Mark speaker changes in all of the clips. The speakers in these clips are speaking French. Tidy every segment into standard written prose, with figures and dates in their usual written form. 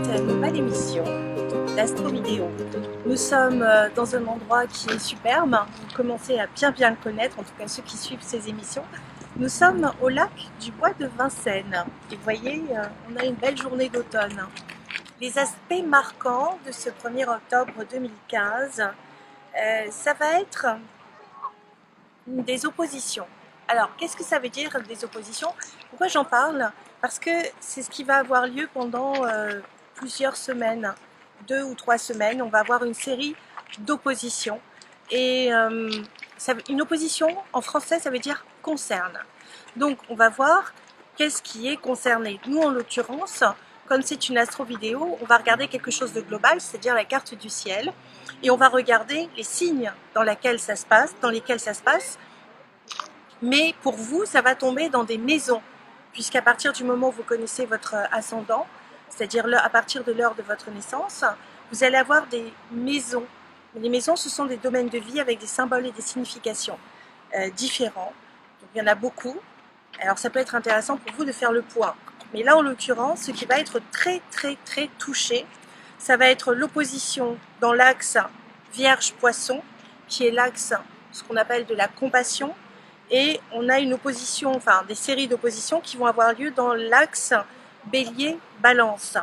Speaker 1: cette nouvelle émission d'Astro Vidéo. Nous sommes dans un endroit qui est superbe, vous commencez à bien le connaître, en tout cas ceux qui suivent ces émissions. Nous sommes au lac du Bois de Vincennes et vous voyez, on a une belle journée d'automne. Les aspects marquants de ce 1er octobre 2015, ça va être des oppositions. Alors, qu'est-ce que ça veut dire des oppositions? Pourquoi j'en parle? Parce que c'est ce qui va avoir lieu pendant plusieurs semaines, 2 ou 3 semaines. On va avoir une série d'oppositions. Et une opposition, en français, ça veut dire concerne. Donc, on va voir qu'est-ce qui est concerné. Nous, en l'occurrence, comme c'est une astro-vidéo, on va regarder quelque chose de global, c'est-à-dire la carte du ciel. Et on va regarder les signes dans lesquels ça se passe. Mais pour vous, ça va tomber dans des maisons, puisqu'à partir du moment où vous connaissez votre ascendant, c'est-à-dire à partir de l'heure de votre naissance, vous allez avoir des maisons. Les maisons, ce sont des domaines de vie avec des symboles et des significations différents. Donc, il y en a beaucoup. Alors, ça peut être intéressant pour vous de faire le point. Mais là, en l'occurrence, ce qui va être très touché, ça va être l'opposition dans l'axe Vierge-Poisson, qui est l'axe, ce qu'on appelle de la compassion. Et on a une opposition, enfin des séries d'oppositions qui vont avoir lieu dans l'axe Bélier-Balance.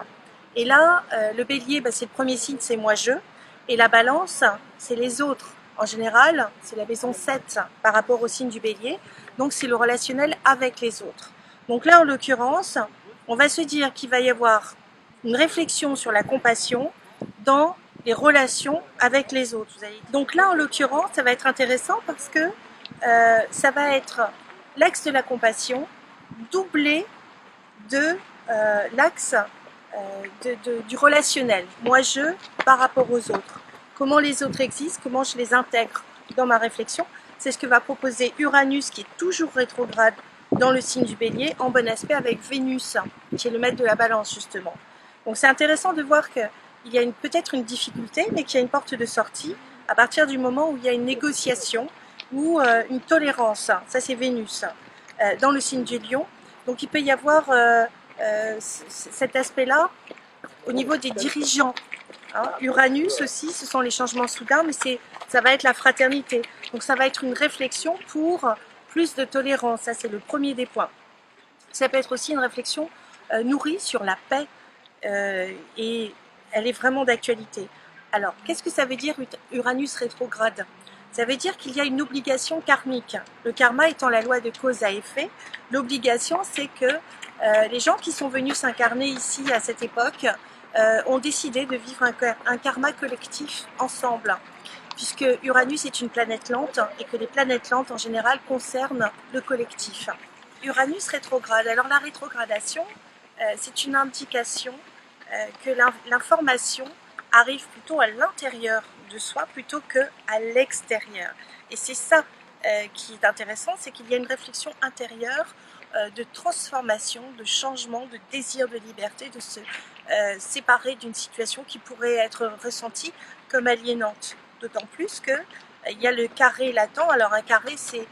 Speaker 1: Et là, le Bélier, c'est le premier signe, c'est moi-je. Et la Balance, c'est les autres. En général, c'est la maison 7 par rapport au signe du Bélier. Donc c'est le relationnel avec les autres. Donc là, en l'occurrence, on va se dire qu'il va y avoir une réflexion sur la compassion dans les relations avec les autres. Donc là, en l'occurrence, ça va être intéressant parce que ça va être l'axe de la compassion doublé de l'axe du relationnel. Moi-je par rapport aux autres. Comment les autres existent, comment je les intègre dans ma réflexion. C'est ce que va proposer Uranus, qui est toujours rétrograde dans le signe du Bélier, en bon aspect avec Vénus, qui est le maître de la balance justement. Donc c'est intéressant de voir qu'il y a peut-être une difficulté, mais qu'il y a une porte de sortie à partir du moment où il y a une négociation ou une tolérance, ça c'est Vénus, dans le signe du Lion. Donc il peut y avoir cet aspect-là au niveau des dirigeants. Uranus aussi, ce sont les changements soudains, mais ça va être la fraternité. Donc ça va être une réflexion pour plus de tolérance, ça c'est le premier des points. Ça peut être aussi une réflexion nourrie sur la paix, et elle est vraiment d'actualité. Alors, qu'est-ce que ça veut dire Uranus rétrograde? Ça veut dire qu'il y a une obligation karmique. Le karma étant la loi de cause à effet, l'obligation c'est que les gens qui sont venus s'incarner ici à cette époque ont décidé de vivre un karma collectif ensemble, puisque Uranus est une planète lente et que les planètes lentes en général concernent le collectif. Uranus rétrograde. Alors la rétrogradation, c'est une indication que l'information arrive plutôt à l'intérieur de soi plutôt qu'à l'extérieur. Et c'est ça qui est intéressant, c'est qu'il y a une réflexion intérieure de transformation, de changement, de désir de liberté, de se séparer d'une situation qui pourrait être ressentie comme aliénante. D'autant plus qu'il y a le carré latent. Alors un carré, c'est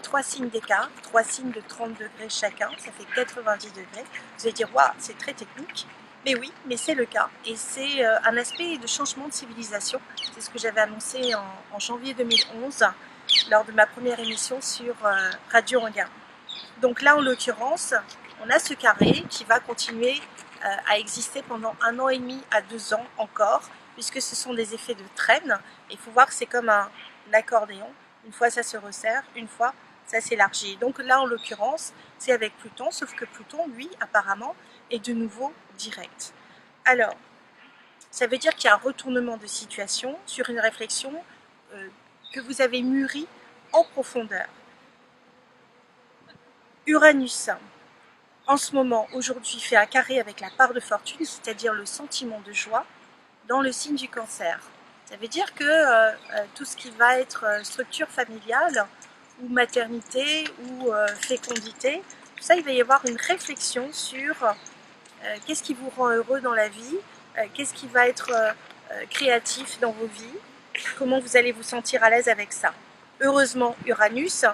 Speaker 1: 3 signes d'écart, 3 signes de 30 degrés chacun, ça fait 90 degrés. Vous allez dire, waouh, c'est très technique. Mais oui, mais c'est le cas. Et c'est un aspect de changement de civilisation. C'est ce que j'avais annoncé en janvier 2011, lors de ma première émission sur Radio Anguin. Donc là, en l'occurrence, on a ce carré qui va continuer à exister pendant 1 an et demi à 2 ans encore, puisque ce sont des effets de traîne. Il faut voir que c'est comme un accordéon. Une fois, ça se resserre, une fois, ça s'élargit. Donc là, en l'occurrence, c'est avec Pluton, sauf que Pluton, lui, apparemment, est de nouveau direct. Alors, ça veut dire qu'il y a un retournement de situation sur une réflexion que vous avez mûrie en profondeur. Uranus, en ce moment, aujourd'hui, fait un carré avec la part de fortune, c'est-à-dire le sentiment de joie, dans le signe du Cancer. Ça veut dire que tout ce qui va être structure familiale, ou maternité, ou fécondité, tout ça, il va y avoir une réflexion sur qu'est-ce qui vous rend heureux dans la vie, qu'est-ce qui va être créatif dans vos vies, comment vous allez vous sentir à l'aise avec ça. Heureusement, Uranus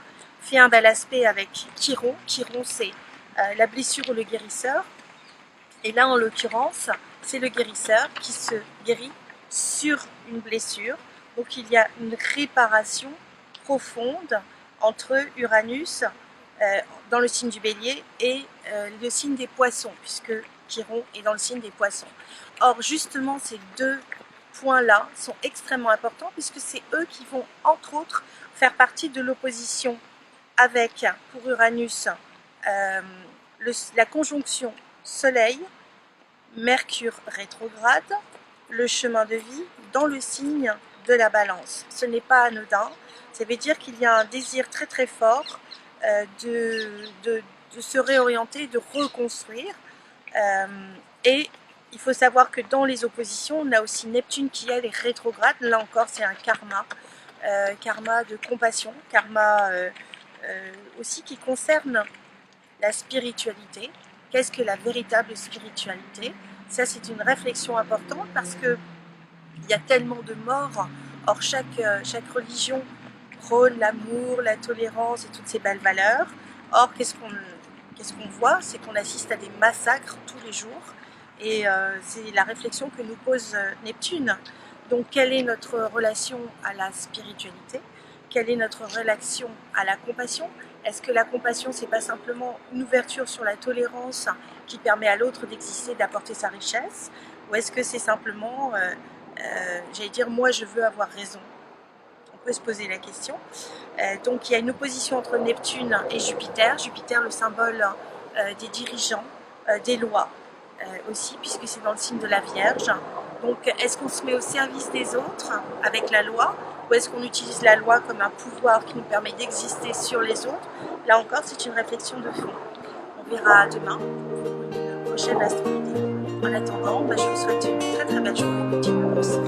Speaker 1: fait un bel aspect avec Chiron. Chiron, c'est la blessure ou le guérisseur. Et là, en l'occurrence, c'est le guérisseur qui se guérit sur une blessure. Donc il y a une réparation profonde entre Uranus dans le signe du Bélier et le signe des Poissons, puisque Chiron est dans le signe des Poissons. Or, justement, ces deux points-là sont extrêmement importants, puisque c'est eux qui vont, entre autres, faire partie de l'opposition avec, pour Uranus, la conjonction Soleil, Mercure rétrograde, le chemin de vie dans le signe de la Balance. Ce n'est pas anodin, ça veut dire qu'il y a un désir très très fort de se réorienter, de reconstruire. Et il faut savoir que dans les oppositions, on a aussi Neptune qui elle est rétrograde. Là encore, c'est un karma, karma de compassion, karma aussi qui concerne la spiritualité. Qu'est-ce que la véritable spiritualité? Ça, c'est une réflexion importante parce que il y a tellement de morts. Or, chaque religion prône l'amour, la tolérance et toutes ces belles valeurs. Or, qu'est-ce qu'on voit? C'est qu'on assiste à des massacres tous les jours. Et c'est la réflexion que nous pose Neptune. Donc, quelle est notre relation à la spiritualité? Quelle est notre relation à la compassion? Est-ce que la compassion, c'est pas simplement une ouverture sur la tolérance qui permet à l'autre d'exister, d'apporter sa richesse? Ou est-ce que c'est simplement, j'allais dire, moi je veux avoir raison? On peut se poser la question. Donc il y a une opposition entre Neptune et Jupiter. Jupiter, le symbole des dirigeants, des lois aussi, puisque c'est dans le signe de la Vierge. Donc est-ce qu'on se met au service des autres avec la loi? Ou est-ce qu'on utilise la loi comme un pouvoir qui nous permet d'exister sur les autres? Là encore, c'est une réflexion de fond. On verra demain pour une prochaine astrovidéo. En attendant, je vous souhaite une très très belle journée. Continuez aussi.